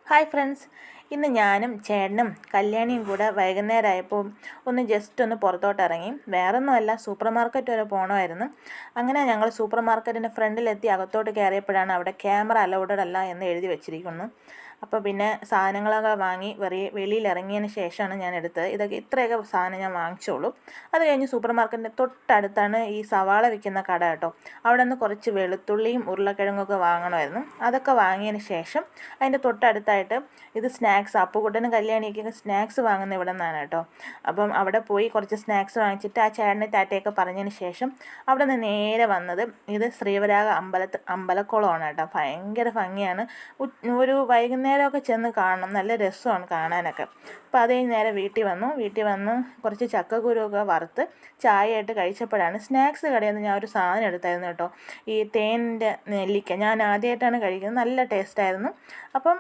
Hi friends, ഇന്ന് ഞാനും ചേട്ടനും കല്യാണിയും കൂടെ വൈകുന്നേരമായപ്പോൾ ജസ്റ്റ് ഒന്ന് പുറത്തോട്ട് ഇറങ്ങി. വേറൊന്നുമല്ല, സൂപ്പർ മാർക്കറ്റ് വരെ പോകണമായിരുന്നു. അങ്ങനെ ഞങ്ങൾ സൂപ്പർ മാർക്കറ്റിൻ്റെ ഫ്രണ്ടിലെത്തി അകത്തോട്ട് കയറിയപ്പോഴാണ് അവിടെ ക്യാമറ അലൗഡഡ് അല്ല എന്ന് എഴുതി വെച്ചിരിക്കുന്നു. അപ്പോൾ പിന്നെ സാധനങ്ങളൊക്കെ വാങ്ങി വെളിയിൽ ഇറങ്ങിയതിന് ശേഷമാണ് ഞാൻ എടുത്തത്. ഇത്രയൊക്കെ സാധനം ഞാൻ വാങ്ങിച്ചോളൂ. അത് കഴിഞ്ഞ് സൂപ്പർ മാർക്കറ്റിൻ്റെ തൊട്ടടുത്താണ് ഈ സവാള വിൽക്കുന്ന കട കേട്ടോ. അവിടെ നിന്ന് കുറച്ച് വെളുത്തുള്ളിയും ഉരുളക്കിഴങ്ങൊക്കെ വാങ്ങണമായിരുന്നു. അതൊക്കെ വാങ്ങിയതിന് ശേഷം അതിൻ്റെ തൊട്ടടുത്തായിട്ട് ഇത് സ്നാക്സ്, അപ്പുകുട്ടനും കല്യാണിക്കൊക്കെ സ്നാക്സ് വാങ്ങുന്ന ഇവിടെ നിന്നാണ് കേട്ടോ. അപ്പം അവിടെ പോയി കുറച്ച് സ്നാക്സ് വാങ്ങിച്ചിട്ട് ആ ചേട്ടനെ ടാറ്റയൊക്കെ പറഞ്ഞതിന് ശേഷം അവിടെ നിന്ന് നേരെ വന്നത് ഇത് ശ്രീവരാഹ അമ്പലക്കുളമാണ് കേട്ടോ. ഭയങ്കര ഭംഗിയാണ്. ഒരു വൈകുന്നേരമൊക്കെ ചെന്ന് കാണണം, നല്ല രസമാണ് കാണാനൊക്കെ. അപ്പോൾ അത് കഴിഞ്ഞ് നേരെ വീട്ടിൽ വന്ന് കുറച്ച് ചക്കക്കുരുവൊക്കെ വറുത്ത് ചായയായിട്ട് കഴിച്ചപ്പോഴാണ് സ്നാക്സ് കടയിൽ നിന്ന് ഞാൻ ഒരു സാധനം എടുത്തായിരുന്നു കേട്ടോ. ഈ തേനിൻ്റെ നെല്ലിക്ക ഞാൻ ആദ്യമായിട്ടാണ് കഴിക്കുന്നത്. നല്ല ടേസ്റ്റായിരുന്നു. അപ്പം